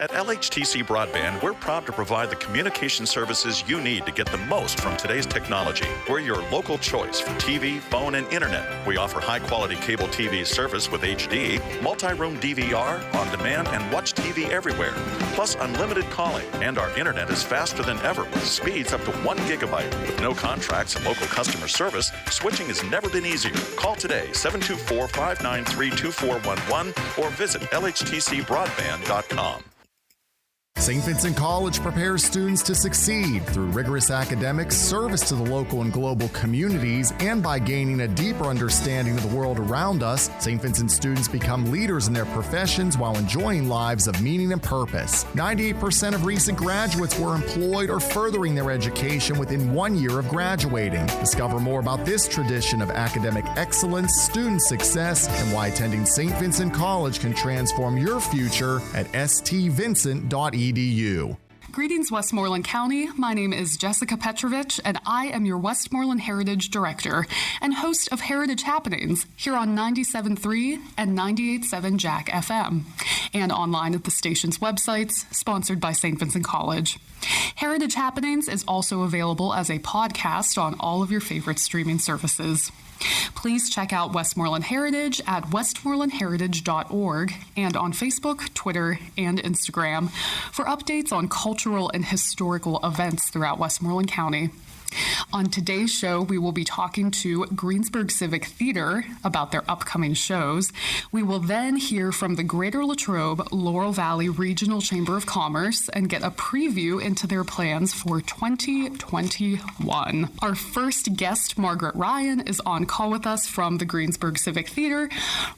At LHTC Broadband, we're proud to provide the communication services you need to get the most from today's technology. We're your local choice for TV, phone, and internet. We offer high-quality cable TV service with HD, multi-room DVR, on-demand, and watch TV everywhere. Plus unlimited calling, and our internet is faster than ever with speeds up to 1 gigabyte. With no contracts and local customer service, switching has never been easier. Call today, 724-593-2411, or visit lhtcbroadband.com. St. Vincent College prepares students to succeed through rigorous academics, service to the local and global communities, and by gaining a deeper understanding of the world around us. St. Vincent students become leaders in their professions while enjoying lives of meaning and purpose. 98% of recent graduates were employed or furthering their education within 1 year of graduating. Discover more about this tradition of academic excellence, student success, and why attending St. Vincent College can transform your future at stvincent.edu. Greetings, Westmoreland County. My name is Jessica Petrovich, and I am your Westmoreland Heritage Director and host of Heritage Happenings here on 97.3 and 98.7 Jack FM, and online at the station's websites, sponsored by St. Vincent College. Heritage Happenings is also available as a podcast on all of your favorite streaming services. Please check out Westmoreland Heritage at westmorelandheritage.org and on Facebook, Twitter, and Instagram for updates on cultural and historical events throughout Westmoreland County. On today's show, we will be talking to Greensburg Civic Theatre about their upcoming shows. We will then hear from the Greater Latrobe-Laurel Valley Regional Chamber of Commerce and get a preview into their plans for 2021. Our first guest, Margaret Ryan, is on call with us from the Greensburg Civic Theatre.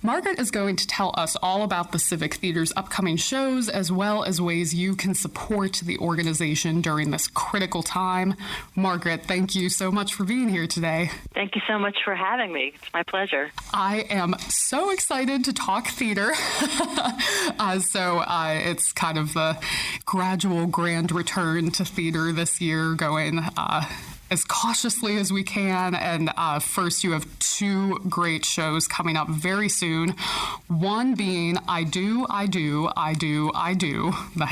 Margaret is going to tell us all about the Civic Theatre's upcoming shows, as well as ways you can support the organization during this critical time. Margaret, thank you so much for being here today. Thank you so much for having me. It's my pleasure. I am so excited to talk theater. It's kind of the gradual grand return to theater this year, going as cautiously as we can. And first, you have two great shows coming up very soon. One being I Do. That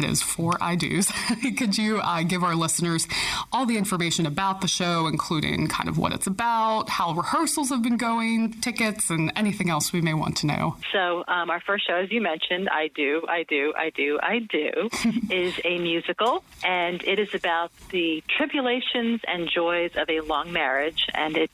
is 4 I Do's. Could you give our listeners all the information about the show, including kind of what it's about, how rehearsals have been going, tickets, and anything else we may want to know? So our first show, as you mentioned, I Do, is a musical, and it is about the tribulations and joys of a long marriage, and it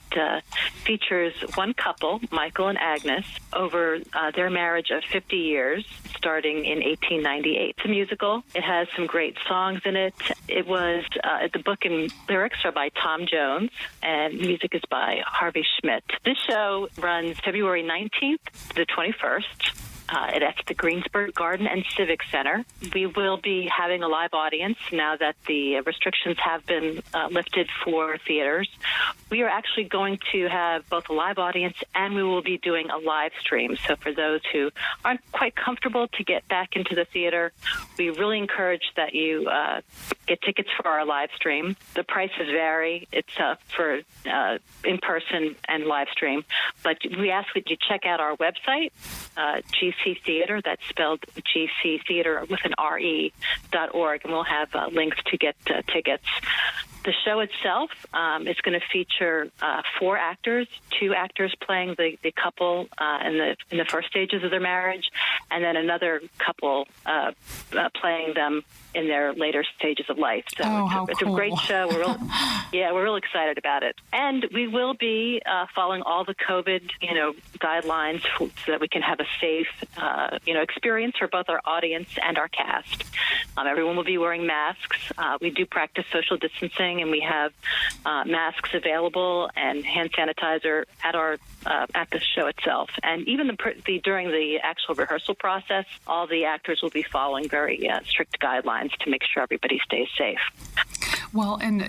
features one couple, Michael and Agnes, over their marriage of 50 years, starting in 1898. It's a musical. It has some great songs in it. It was, the book and lyrics are by Tom Jones, and music is by Harvey Schmidt. This show runs February 19th to the 21st. At the Greensburg Garden and Civic Center. We will be having a live audience now that the restrictions have been lifted for theaters. We are actually going to have both a live audience and we will be doing a live stream. So for those who aren't quite comfortable to get back into the theater, we really encourage that you get tickets for our live stream. The prices vary. It's for in-person and live stream. But we ask that you check out our website, GC Theater, that's spelled GC Theater with an RE.org, and we'll have links to get tickets. The show itself is going to feature 4 actors, 2 actors playing the couple in the first stages of their marriage, and then another couple playing them in their later stages of life. So it's a great show. We're real excited about it. And we will be following all the COVID, guidelines so that we can have a safe, experience for both our audience and our cast. Everyone will be wearing masks. We do practice social distancing, and we have masks available and hand sanitizer at the show itself. And even during the actual rehearsal process, all the actors will be following very strict guidelines to make sure everybody stays safe. Well, and,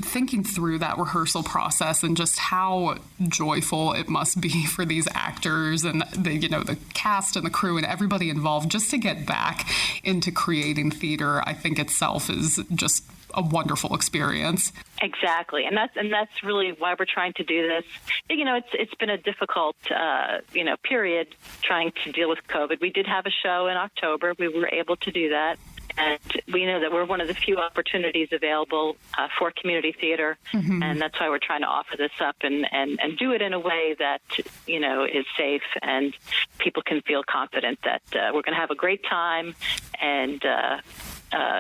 thinking through that rehearsal process and just how joyful it must be for these actors and the cast and the crew and everybody involved just to get back into creating theater, I think itself is just a wonderful experience. Exactly, and that's really why we're trying to do this. It's been a difficult period trying to deal with COVID. We did have a show in October. We were able to do that. And we know that we're one of the few opportunities available for community theater, and that's why we're trying to offer this up and do it in a way that, is safe and people can feel confident that we're going to have a great time and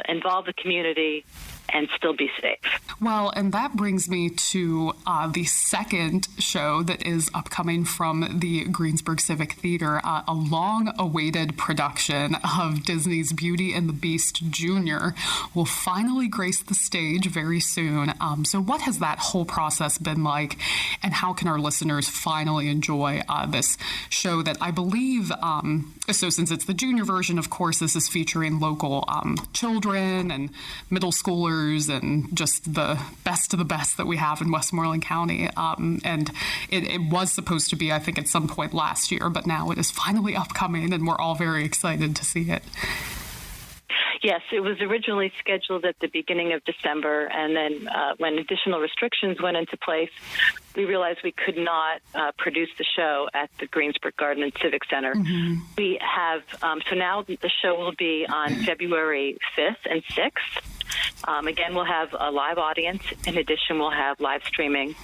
involve the community and still be safe. Well, and that brings me to the second show that is upcoming from the Greensburg Civic Theatre, a long-awaited production of Disney's Beauty and the Beast Jr. will finally grace the stage very soon. So what has that whole process been like, and how can our listeners finally enjoy this show that I believe, so since it's the junior version, of course, this is featuring local children and middle schoolers and just the best of the best that we have in Westmoreland County. And it was supposed to be, I think, at some point last year, but now it is finally upcoming, and we're all very excited to see it. Yes, it was originally scheduled at the beginning of December, and then when additional restrictions went into place, we realized we could not produce the show at the Greensburg Garden and Civic Center. We have, so now the show will be on February 5th and 6th. Again, we'll have a live audience. In addition, we'll have live streaming.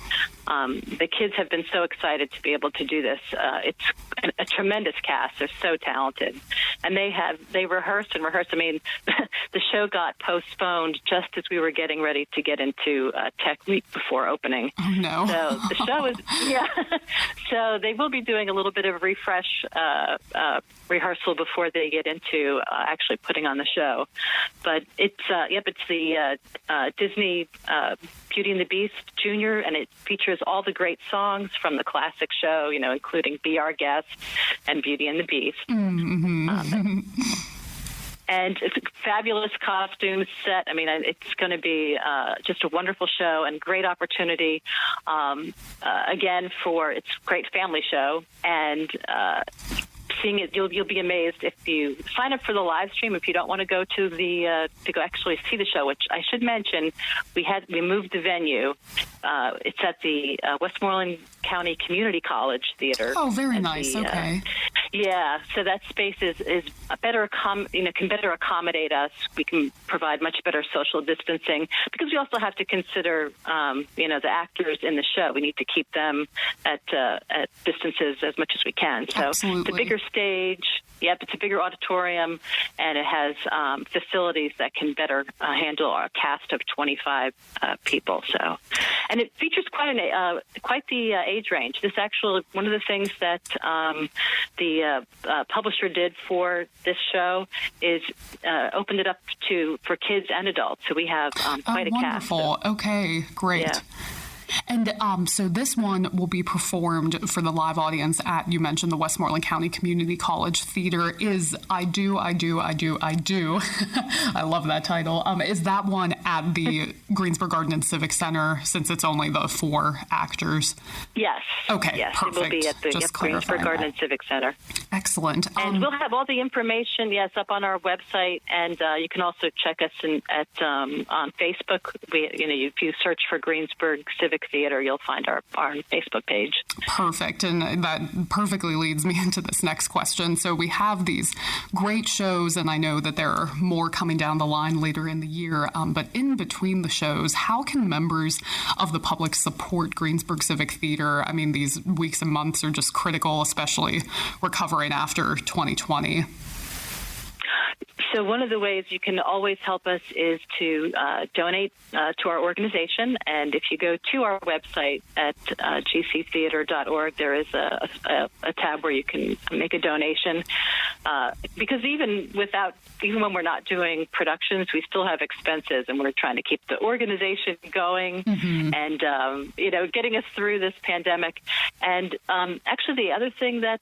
The kids have been so excited to be able to do this. It's a tremendous cast. They're so talented. And they rehearsed. I mean, the show got postponed just as we were getting ready to get into Tech Week before opening. Oh, no. So the show is, So they will be doing a little bit of refresh rehearsal before they get into actually putting on the show. But it's the Disney Beauty and the Beast Jr., and it features all the great songs from the classic show, including Be Our Guest and Beauty and the Beast. And it's a fabulous costume set. I mean, it's going to be just a wonderful show and great opportunity, again, it's a great family show. And seeing it, you'll be amazed if you sign up for the live stream. If you don't want to go to to go actually see the show, which I should mention, we moved the venue. It's at the Westmoreland County Community College Theater. Oh, very nice. Okay. Yeah, so that space is better can better accommodate us. We can provide much better social distancing because we also have to consider the actors in the show. We need to keep them at distances as much as we can. So Absolutely. It's a bigger stage. Yep, it's a bigger auditorium, and it has facilities that can better handle our cast of 25 people. So, and it features quite the age range. This actually one of the things that the publisher did for this show is opened it up for kids and adults. So we have quite a cast. Wonderful. Okay, great. Yeah. And so this one will be performed for the live audience at, you mentioned, the Westmoreland County Community College Theater. I do. I love that title. Is that one at the Greensburg Garden and Civic Center, since it's only the 4 actors? Yes. Okay, yes, perfect. It will be at the Greensburg Garden and Civic Center. Excellent. And we'll have all the information, up on our website, and you can also check us on Facebook. If you search for Greensburg Civic Theater, you'll find our Facebook page. Perfect. And that perfectly leads me into this next question. So we have these great shows, and I know that there are more coming down the line later in the year. But in between the shows, how can members of the public support Greensburg Civic Theater? I mean, these weeks and months are just critical, especially recovering after 2020. So one of the ways you can always help us is to donate to our organization. And if you go to our website at gctheater.org, there is a tab where you can make a donation. Because even when we're not doing productions, we still have expenses, and we're trying to keep the organization going and, getting us through this pandemic. And actually, the other thing that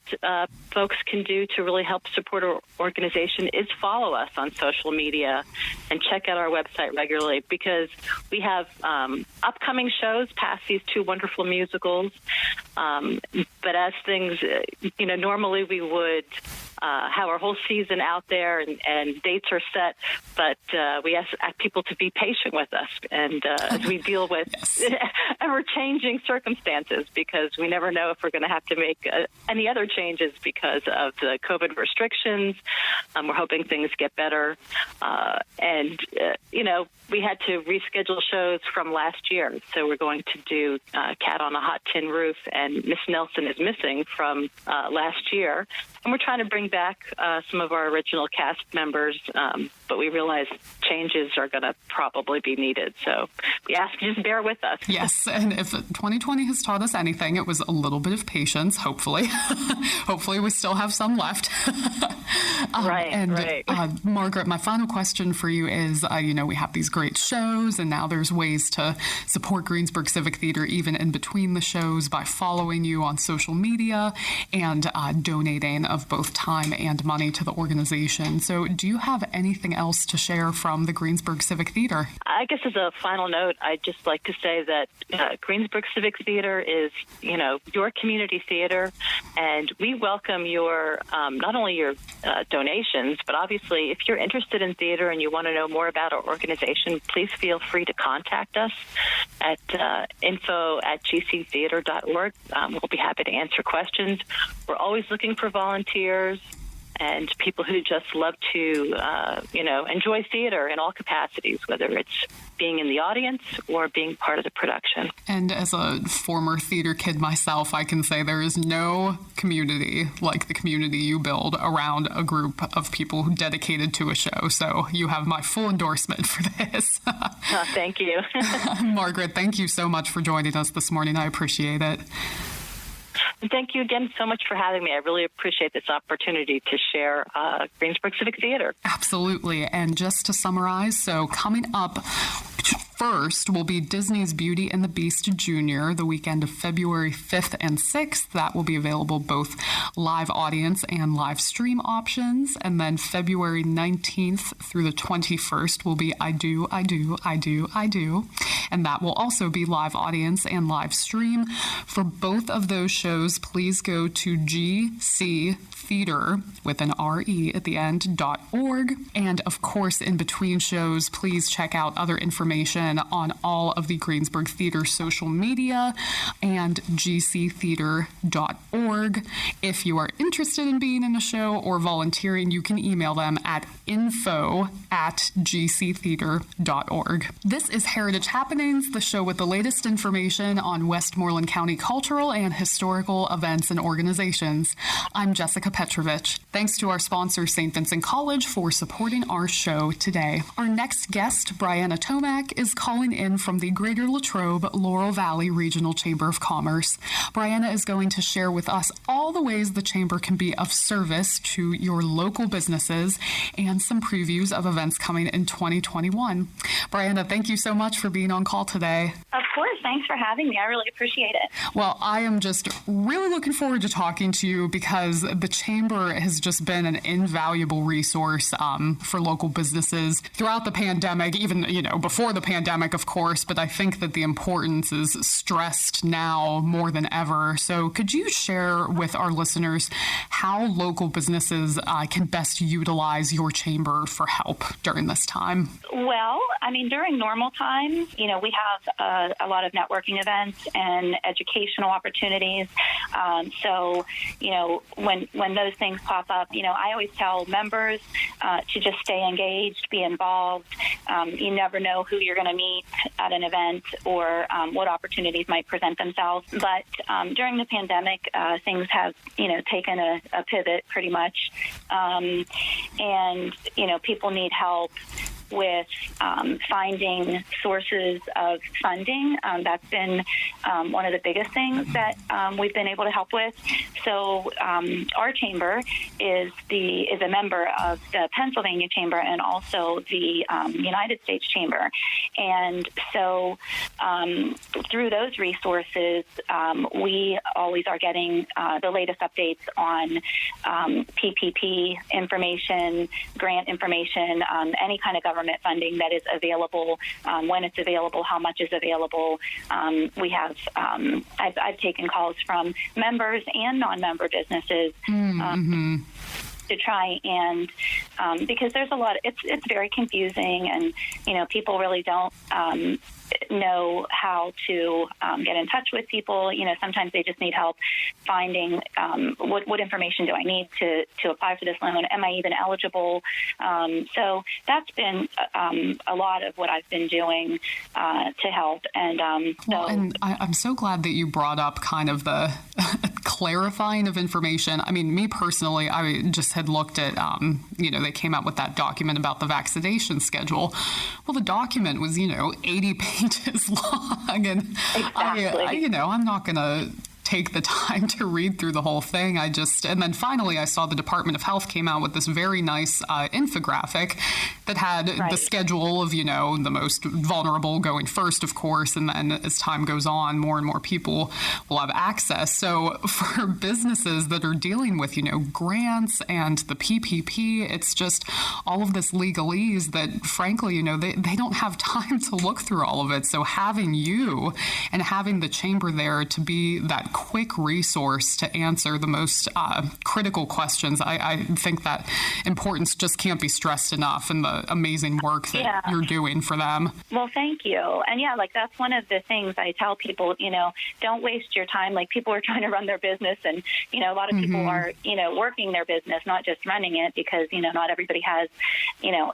folks can do to really help support our organization is follow us. us on social media and check out our website regularly, because we have upcoming shows past these two wonderful musicals. But as things, normally we would have our whole season out there and dates are set, but we ask people to be patient with us and as we deal with ever-changing circumstances, because we never know if we're going to have to make any other changes because of the COVID restrictions. We're hoping things get better. We had to reschedule shows from last year, so we're going to do Cat on a Hot Tin Roof and Miss Nelson is Missing from last year. And we're trying to bring back some of our original cast members, but we realize changes are going to probably be needed. So we ask you just bear with us. Yes, and if 2020 has taught us anything, it was a little bit of patience, hopefully. Hopefully we still have some left. Right. Margaret, my final question for you is, we have these great shows, and now there's ways to support Greensburg Civic Theater even in between the shows by following you on social media and donating of both time and money to the organization. So do you have anything else to share from the Greensburg Civic Theater? I guess as a final note, I'd just like to say that Greensburg Civic Theater is, your community theater, and we welcome your, not only your donations, but obviously if you're interested in theater and you want to know more about our organization, please feel free to contact us at info@gctheater.org. We'll be happy to answer questions. We're always looking for volunteers and people who just love to, enjoy theater in all capacities, whether it's being in the audience or being part of the production. And as a former theater kid myself, I can say there is no community like the community you build around a group of people who dedicated to a show. So you have my full endorsement for this. Thank you. Margaret, thank you so much for joining us this morning. I appreciate it. And thank you again so much for having me. I really appreciate this opportunity to share Greensburg Civic Theater. Absolutely. And just to summarize, so coming up first will be Disney's Beauty and the Beast Jr., the weekend of February 5th and 6th. That will be available both live audience and live stream options. And then February 19th through the 21st will be I Do, I Do, I Do, I Do. And that will also be live audience and live stream. For both of those shows, please go to GCtheater with an RE at the end.org. And of course, in between shows, please check out other information on all of the Greensburg Theater social media and gctheater.org. If you are interested in being in a show or volunteering, you can email them at info@gctheater.org. This is Heritage Happenings, the show with the latest information on Westmoreland County cultural and historical events and organizations. I'm Jessica Petrovich. Thanks to our sponsor, St. Vincent College, for supporting our show today. Our next guest, Brianna Tomac, is calling in from the Greater Latrobe-Laurel Valley Regional Chamber of Commerce. Brianna is going to share with us all the ways the Chamber can be of service to your local businesses and some previews of events coming in 2021. Brianna, thank you so much for being on call today. Of course. Thanks for having me. I really appreciate it. Well, I am just really looking forward to talking to you because the Chamber has just been an invaluable resource for local businesses throughout the pandemic, even, before the pandemic, of course, but I think that the importance is stressed now more than ever. So could you share with our listeners how local businesses can best utilize your chamber for help during this time? Well, during normal times, we have a lot of networking events and educational opportunities. When those things pop up, I always tell members to just stay engaged, be involved. You never know who you're going to meet at an event or what opportunities might present themselves. But during the pandemic, things have, taken a pivot pretty much. People need help with finding sources of funding. That's been one of the biggest things that we've been able to help with. So our chamber is a member of the Pennsylvania Chamber and also the United States Chamber. And so through those resources, we always are getting the latest updates on PPP information, grant information, any kind of government funding that is available, when it's available, how much is available. We have, I've taken calls from members and non-member businesses to try and because there's a lot. It's very confusing, and people really don't know how to get in touch with people. Sometimes they just need help finding what information do I need to apply for this loan? Am I even eligible? So that's been a lot of what I've been doing to help. And and I'm so glad that you brought up kind of the clarifying of information. I mean, me personally, I just had looked at, they came out with that document about the vaccination schedule. Well, the document was, 80 pages long. And exactly. I'm not going to take the time to read through the whole thing. And then finally I saw the Department of Health came out with this very nice infographic that had the schedule of, the most vulnerable going first, of course, and then as time goes on, more and more people will have access. So for businesses that are dealing with, grants and the PPP, it's just all of this legalese that, frankly, they don't have time to look through all of it. So having you and having the chamber there to be that quick resource to answer the most critical questions, I think that importance just can't be stressed enough, and the amazing work that you're doing for them. Well, thank you. And that's one of the things I tell people, don't waste your time. Like, people are trying to run their business, and, a lot of people are, working their business, not just running it, because, not everybody has,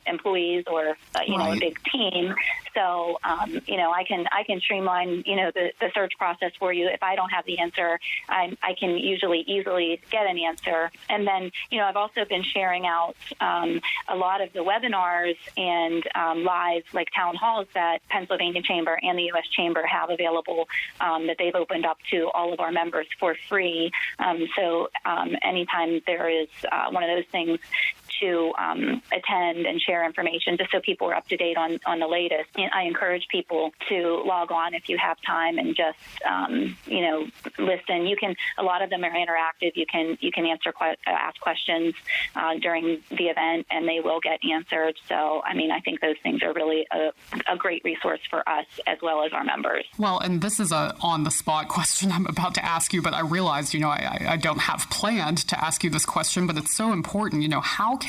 employees or, a big team. So, I can streamline, the search process for you. If I don't have the answer, I can usually easily get an answer. And then, I've also been sharing out a lot of the webinars and live, like, town halls that Pennsylvania Chamber and the U.S. Chamber have available that they've opened up to all of our members for free. So anytime there is one of those things, to attend and share information, just so people are up to date on the latest. And I encourage people to log on if you have time and just listen. You can. A lot of them are interactive. You can ask questions during the event, and they will get answered. So I think those things are really a great resource for us as well as our members. Well, and this is a on the spot question I'm about to ask you, but I realized I don't have planned to ask you this question, but it's so important. How can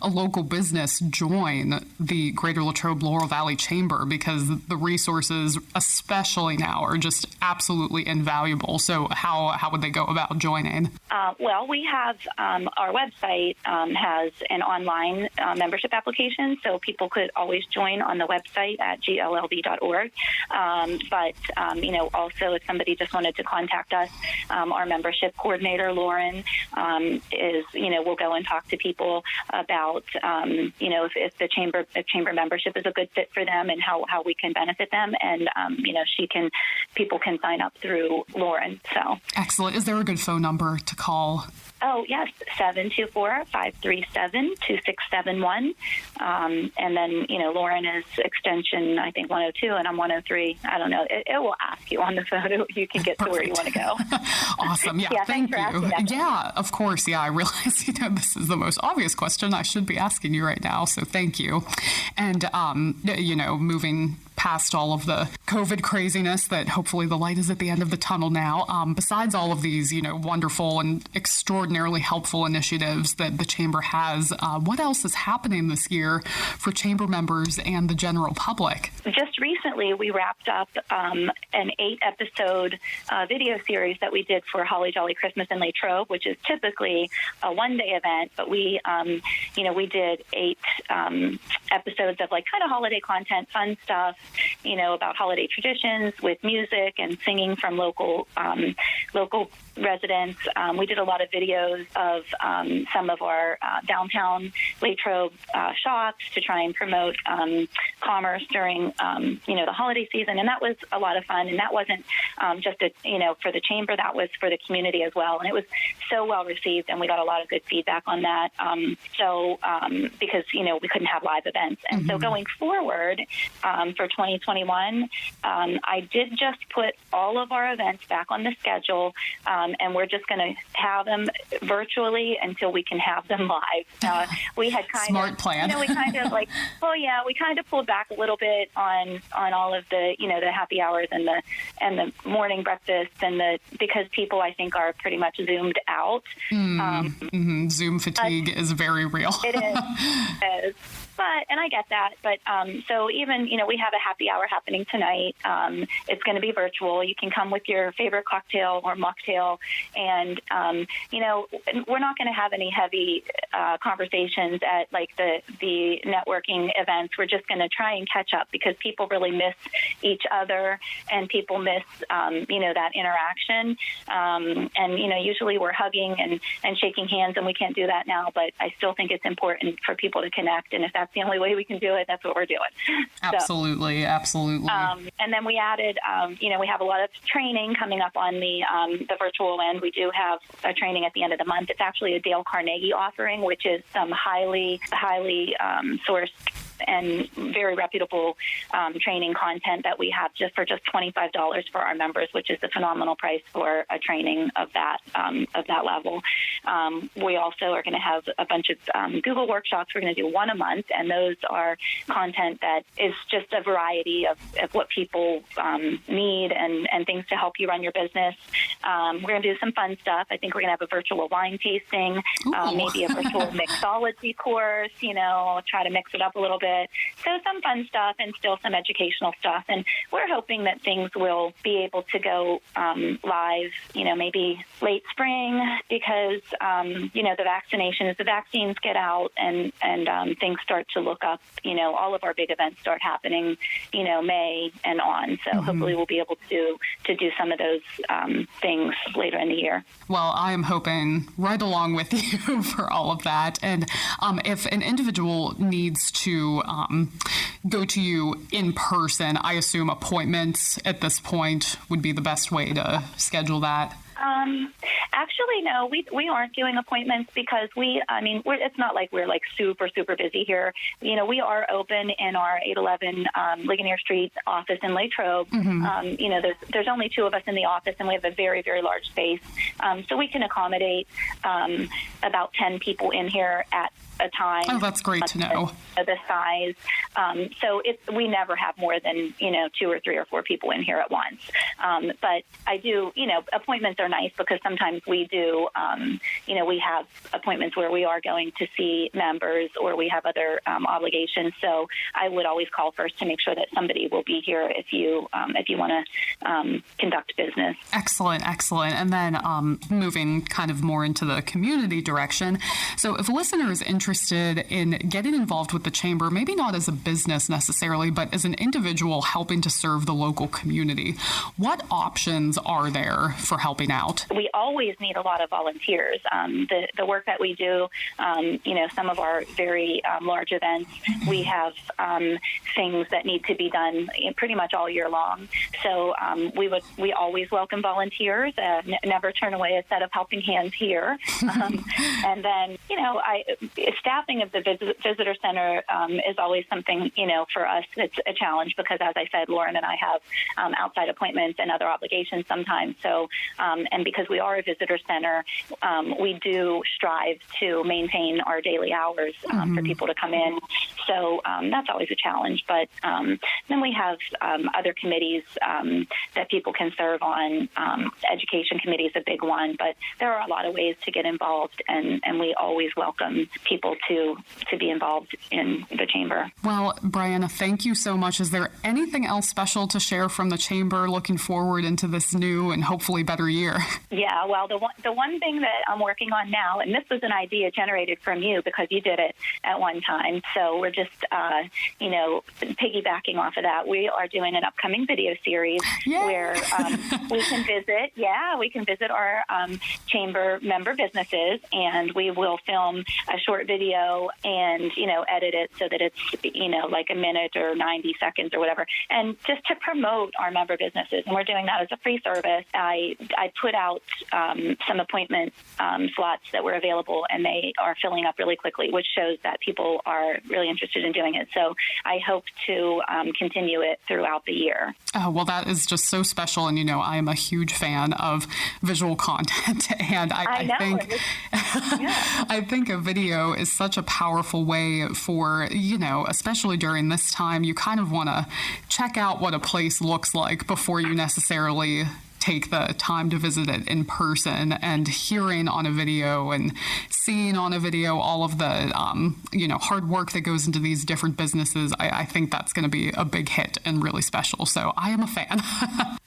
a local business join the Greater Latrobe-Laurel Valley Chamber? Because the resources, especially now, are just absolutely invaluable. So how would they go about joining? Well, we have our website has an online membership application, so people could always join on the website at GLLV.org. But also, if somebody just wanted to contact us, our membership coordinator, Lauren, will go and talk to people about if the chamber membership is a good fit for them and how we can benefit them, and people can sign up through Lauren. So excellent. Is there a good phone number to call? Oh, yes, 724-537-2671. And then, Lauren is extension, I think, 102, and I'm 103. I don't know. It will ask you on the phone. You can get to where you want to go. Awesome. Yeah, thank you. Yeah, of course. Yeah, I realize, this is the most obvious question I should be asking you right now. So thank you. And, moving past all of the COVID craziness, that hopefully the light is at the end of the tunnel now. Besides all of these, wonderful and extraordinarily helpful initiatives that the Chamber has, what else is happening this year for Chamber members and the general public? Just recently, we wrapped up an 8-episode video series that we did for Holly Jolly Christmas in Latrobe, which is typically a one-day event, but we did 8 episodes of kind of holiday content, fun stuff, about holiday traditions with music and singing from local residents. We did a lot of videos of some of our downtown Latrobe shops to try and promote commerce during, the holiday season. And that was a lot of fun. And that wasn't just, for the chamber, that was for the community as well. And it was so well received, and we got a lot of good feedback on that. Because, we couldn't have live events. And so going forward for 2021, I did just put all of our events back on the schedule, and we're just going to have them virtually until we can have them live. We had smart plan. We kind of we kind of pulled back a little bit on all of the, the happy hours and the morning breakfast because people, I think, are pretty much zoomed out. Zoom fatigue is very real. It is. And I get that. But so even, we have a happy hour happening tonight. It's going to be virtual. You can come with your favorite cocktail or mocktail. And, we're not going to have any heavy conversations at the networking events. We're just going to try and catch up because people really miss each other and people miss, that interaction. Usually we're hugging and shaking hands, and we can't do that now. But I still think it's important for people to connect. And if that's the only way we can do it, that's what we're doing. Absolutely. And then we added, we have a lot of training coming up on the virtual end. We do have a training at the end of the month. It's actually a Dale Carnegie offering, which is some highly sourced and very reputable training content that we have just $25 for our members, which is a phenomenal price for a training of that level. We also are going to have a bunch of Google workshops. We're going to do one a month, and those are content that is just a variety of what people need and things to help you run your business. We're going to do some fun stuff. I think we're going to have a virtual wine tasting, maybe a virtual mixology course, try to mix it up a little bit. So some fun stuff and still some educational stuff. And we're hoping that things will be able to go live, maybe late spring because, the vaccines get out and things start to look up, all of our big events start happening, May and on. So hopefully we'll be able to do some of those things later in the year. Well, I am hoping right along with you for all of that. And if an individual needs to go to you in person, I assume appointments at this point would be the best way to schedule that. Actually, no, we aren't doing appointments because it's not like we're super, super busy here. We are open in our 811 Ligonier Street office in Latrobe. There's only two of us in the office, and we have a very, very large space. So we can accommodate about 10 people in here at a time. Oh, that's great to know. The size. So we never have more than, 2 or 3 or 4 people in here at once. But I do, appointments are nice because sometimes we do, we have appointments where we are going to see members or we have other obligations. So I would always call first to make sure that somebody will be here if you want to conduct business. Excellent. And then moving kind of more into the community direction. So if a listener is interested in getting involved with the chamber, maybe not as a business necessarily, but as an individual helping to serve the local community, what options are there for helping out? We always need a lot of volunteers. The work that we do, some of our very large events, we have things that need to be done pretty much all year long. So we always welcome volunteers, never turn away a set of helping hands here. And then, staffing of the visitor center is always something, for us, it's a challenge because, as I said, Lauren and I have outside appointments and other obligations sometimes. So, and because we are a visitor center, we do strive to maintain our daily hours for people to come in. So that's always a challenge. But then we have other committees that people can serve on. Education committee is a big one, but there are a lot of ways to get involved, and we always welcome people people to be involved in the chamber. Well, Brianna, thank you so much. Is there anything else special to share from the chamber looking forward into this new and hopefully better year? Yeah, well, the one thing that I'm working on now, and this was an idea generated from you because you did it at one time, so we're just, piggybacking off of that, we are doing an upcoming video series where we can visit our chamber member businesses, and we will film a short video and, edit it so that it's, like a minute or 90 seconds or whatever, and just to promote our member businesses. And we're doing that as a free service. I put out some appointment slots that were available, and they are filling up really quickly, which shows that people are really interested in doing it. So I hope to continue it throughout the year. Oh, well, that is just so special. And, I am a huge fan of visual content. And I think a video is such a powerful way for, especially during this time, you kind of want to check out what a place looks like before you necessarily take the time to visit it in person. And hearing on a video and seeing on a video all of the, hard work that goes into these different businesses, I think that's going to be a big hit and really special. So I am a fan.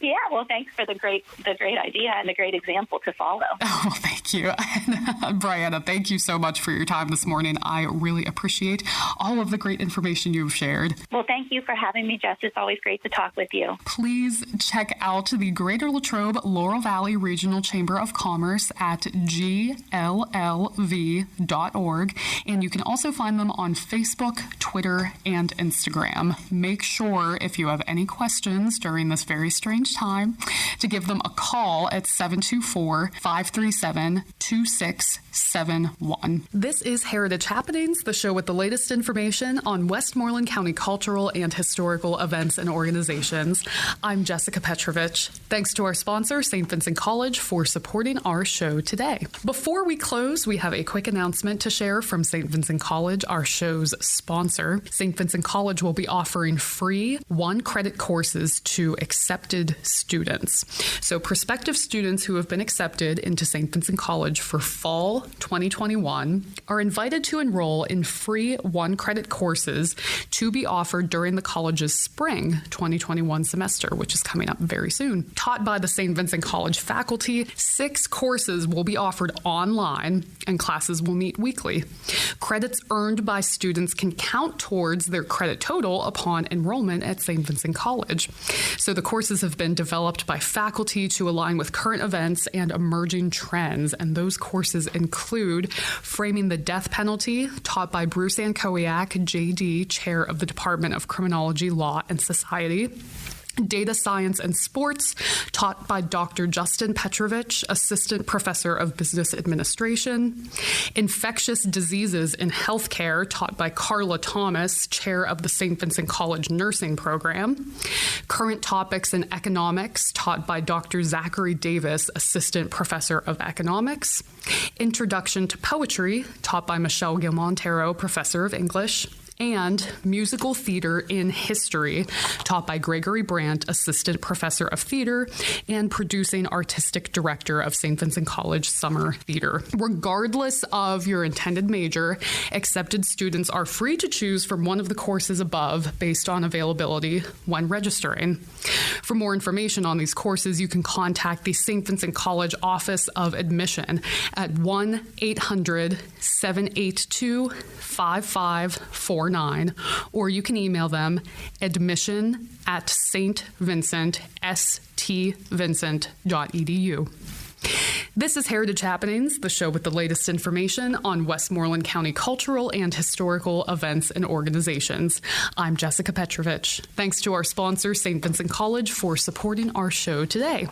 Yeah, well, thanks for the great idea and the great example to follow. Oh, well, thank you. And, Brianna, thank you so much for your time this morning. I really appreciate all of the great information you've shared. Well, thank you for having me, Jess. It's always great to talk with you. Please check out the Greater Latrobe-Laurel Valley Regional Chamber of Commerce at GLLV.org. And you can also find them on Facebook, Twitter, and Instagram. Make sure, if you have any questions during this very strange time, to give them a call at 724-537-2671. This is Heritage Happenings, the show with the latest information on Westmoreland County cultural and historical events and organizations. I'm Jessica Petrovich. Thanks to our sponsor, St. Vincent College, for supporting our show today. Before we close, we have a quick announcement to share from St. Vincent College, our show's sponsor. St. Vincent College will be offering free one-credit courses to accepted students. So prospective students who have been accepted into St. Vincent College for fall 2021 are invited to enroll in free one-credit courses to be offered during the college's spring 2021 semester, which is coming up very soon. Taught by the St. Vincent College faculty, 6 courses will be offered online, and classes will meet weekly. Credits earned by students can count towards their credit total upon enrollment at St. Vincent College. So the courses have been developed by faculty to align with current events and emerging trends, and those courses include Framing the Death Penalty, taught by Bruce Ankowiak, J.D., Chair of the Department of Criminology, Law, and Society. Data Science and Sports, taught by Dr. Justin Petrovich, Assistant Professor of Business Administration. Infectious Diseases in Healthcare, taught by Carla Thomas, Chair of the St. Vincent College Nursing Program. Current Topics in Economics, taught by Dr. Zachary Davis, Assistant Professor of Economics. Introduction to Poetry, taught by Michelle Gilmontero, Professor of English. And Musical Theater in History, taught by Gregory Brandt, Assistant Professor of Theater and Producing Artistic Director of St. Vincent College Summer Theater. Regardless of your intended major, accepted students are free to choose from one of the courses above based on availability when registering. For more information on these courses, you can contact the St. Vincent College Office of Admission at 1-800-782-5549, or you can email them admission@stvincent.edu. This is Heritage Happenings, the show with the latest information on Westmoreland County cultural and historical events and organizations. I'm Jessica Petrovich. Thanks to our sponsor, St. Vincent College, for supporting our show today.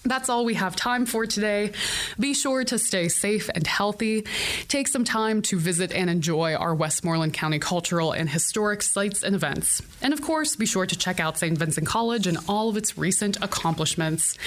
That's all we have time for today. Be sure to stay safe and healthy. Take some time to visit and enjoy our Westmoreland County cultural and historic sites and events. And of course, be sure to check out St. Vincent College and all of its recent accomplishments.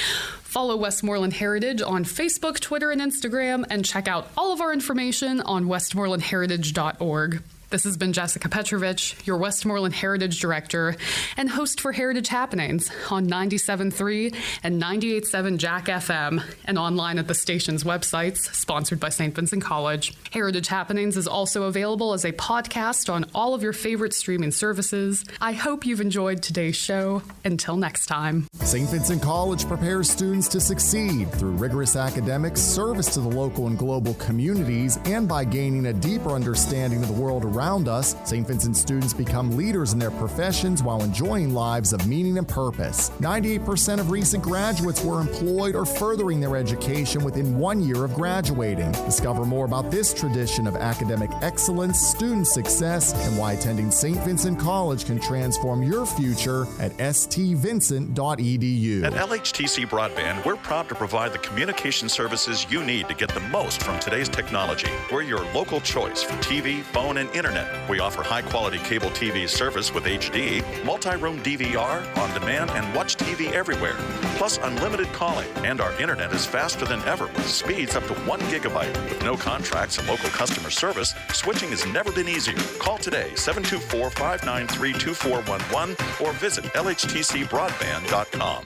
Follow Westmoreland Heritage on Facebook, Twitter, and Instagram, and check out all of our information on westmorelandheritage.org. This has been Jessica Petrovich, your Westmoreland Heritage Director and host for Heritage Happenings on 97.3 and 98.7 Jack FM and online at the station's websites, sponsored by St. Vincent College. Heritage Happenings is also available as a podcast on all of your favorite streaming services. I hope you've enjoyed today's show. Until next time. St. Vincent College prepares students to succeed through rigorous academics, service to the local and global communities, and by gaining a deeper understanding of the world around us. St. Vincent students become leaders in their professions while enjoying lives of meaning and purpose. 98% of recent graduates were employed or furthering their education within 1 year of graduating. Discover more about this tradition of academic excellence, student success, and why attending St. Vincent College can transform your future at stvincent.edu. At LHTC Broadband, we're proud to provide the communication services you need to get the most from today's technology. We're your local choice for TV, phone, and internet. We offer high-quality cable TV service with HD, multi-room DVR, on-demand, and watch TV everywhere. Plus unlimited calling, and our internet is faster than ever with speeds up to 1 gigabyte. With no contracts and local customer service, switching has never been easier. Call today, 724-593-2411, or visit lhtcbroadband.com.